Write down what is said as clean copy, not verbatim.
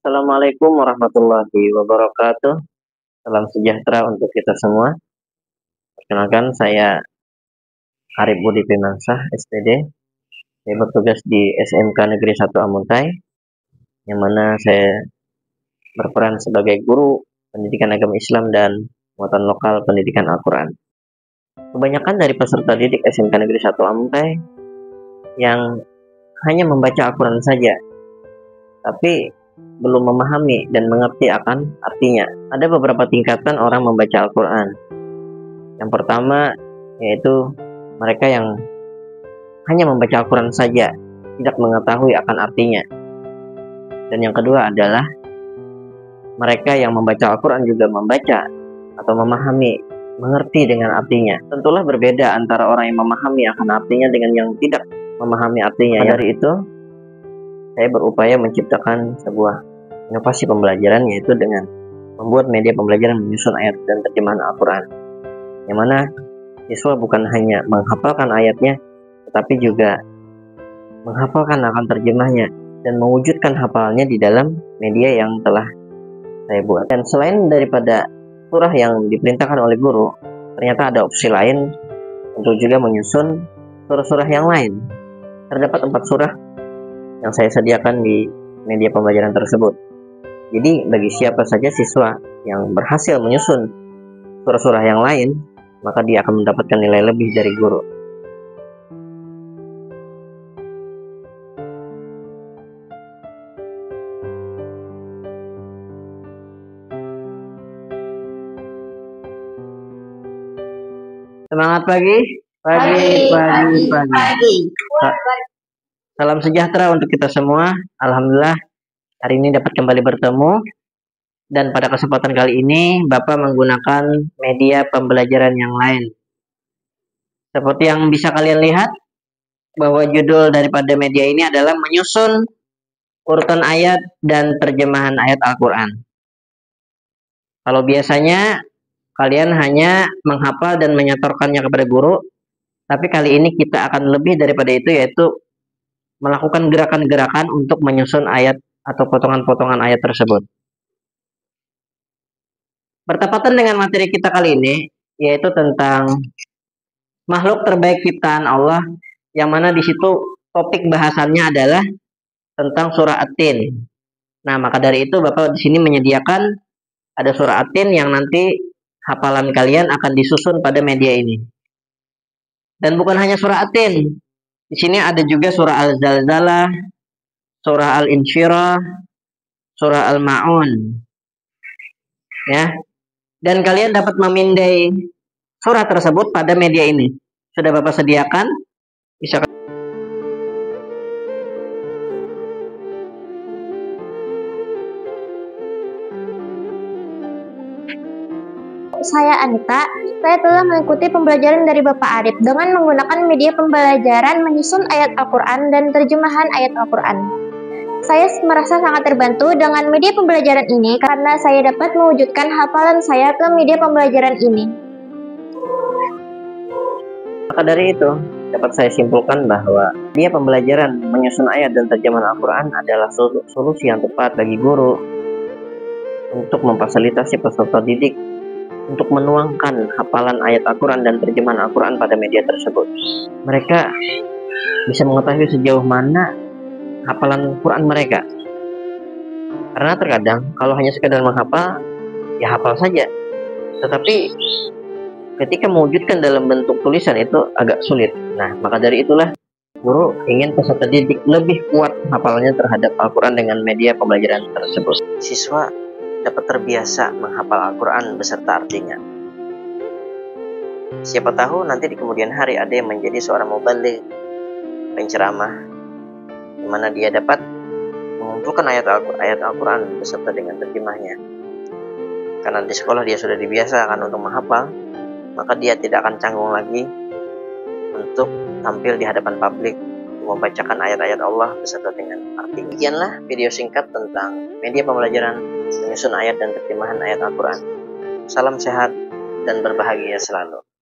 Assalamualaikum warahmatullahi wabarakatuh. Salam sejahtera untuk kita semua. Perkenalkan, saya Arif Budi Pinansah, SPD. Saya bertugas di SMK Negeri 1 Amuntai, yang mana saya berperan sebagai guru pendidikan agama Islam dan muatan lokal pendidikan Al-Quran. Kebanyakan dari peserta didik SMK Negeri 1 Amuntai yang hanya membaca Al-Quran saja, tapi belum memahami dan mengerti akan artinya. Ada beberapa tingkatan orang membaca Al-Quran. Yang pertama yaitu mereka yang hanya membaca Al-Quran saja, tidak mengetahui akan artinya. Dan yang kedua adalah mereka yang membaca Al-Quran juga membaca atau memahami, mengerti dengan artinya. Tentulah berbeda antara orang yang memahami akan artinya dengan yang tidak memahami artinya. Dari itu, saya berupaya menciptakan sebuah inovasi pembelajaran, yaitu dengan membuat media pembelajaran menyusun ayat dan terjemahan Al-Quran, yang mana siswa bukan hanya menghafalkan ayatnya, tetapi juga menghafalkan akan terjemahnya dan mewujudkan hafalannya di dalam media yang telah saya buat. Dan selain daripada surah yang diperintahkan oleh guru, ternyata ada opsi lain untuk juga menyusun surah-surah yang lain. Terdapat 4 surah yang saya sediakan di media pembelajaran tersebut. Jadi bagi siapa saja siswa yang berhasil menyusun surah-surah yang lain, maka dia akan mendapatkan nilai lebih dari guru. Semangat pagi. Salam sejahtera untuk kita semua. Alhamdulillah hari ini dapat kembali bertemu, dan pada kesempatan kali ini Bapak menggunakan media pembelajaran yang lain. Seperti yang bisa kalian lihat, bahwa judul daripada media ini adalah menyusun urutan ayat dan terjemahan ayat Al-Quran. Kalau biasanya kalian hanya menghafal dan menyetorkannya kepada guru, tapi kali ini kita akan lebih daripada itu, yaitu melakukan gerakan-gerakan untuk menyusun ayat atau potongan-potongan ayat tersebut. Bertepatan dengan materi kita kali ini, yaitu tentang makhluk terbaik ciptaan Allah, yang mana di situ topik bahasannya adalah tentang surah At-Tin. Nah, maka dari itu Bapak di sini menyediakan ada surah At-Tin yang nanti hafalan kalian akan disusun pada media ini. Dan bukan hanya surah At-Tin. Di sini ada juga surah Al-Zalzalah, surah Al-Insyirah, surah Al-Ma'un. Ya. Dan kalian dapat memindai surah tersebut pada media ini. Sudah Bapak sediakan? Bisa. Saya Anita, saya telah mengikuti pembelajaran dari Bapak Arif dengan menggunakan media pembelajaran menyusun ayat Al-Quran dan terjemahan ayat Al-Quran. Saya merasa sangat terbantu dengan media pembelajaran ini karena saya dapat mewujudkan hafalan saya ke media pembelajaran ini. Maka dari itu, dapat saya simpulkan bahwa media pembelajaran menyusun ayat dan terjemahan Al-Quran adalah solusi yang tepat bagi guru untuk memfasilitasi peserta didik untuk menuangkan hafalan ayat Al-Quran dan terjemahan Al-Quran pada media tersebut. Mereka bisa mengetahui sejauh mana hafalan Quran mereka. Karena terkadang kalau hanya sekedar menghafal, ya hafal saja. Tetapi ketika mewujudkan dalam bentuk tulisan itu agak sulit. Nah, maka dari itulah guru ingin peserta didik lebih kuat hafalannya terhadap Al-Quran dengan media pembelajaran tersebut. Siswa dapat terbiasa menghafal Al-Quran beserta artinya. Siapa tahu nanti di kemudian hari ada yang menjadi seorang mubaligh, penceramah, di mana dia dapat mengumpulkan ayat Al-Quran beserta dengan terjemahnya. Karena di sekolah dia sudah dibiasakan untuk menghafal, maka dia tidak akan canggung lagi untuk tampil di hadapan publik membacakan ayat-ayat Allah beserta dengan arti. Demikianlah video singkat tentang media pembelajaran menyusun ayat dan terjemahan ayat Al-Quran. Salam sehat dan berbahagia selalu.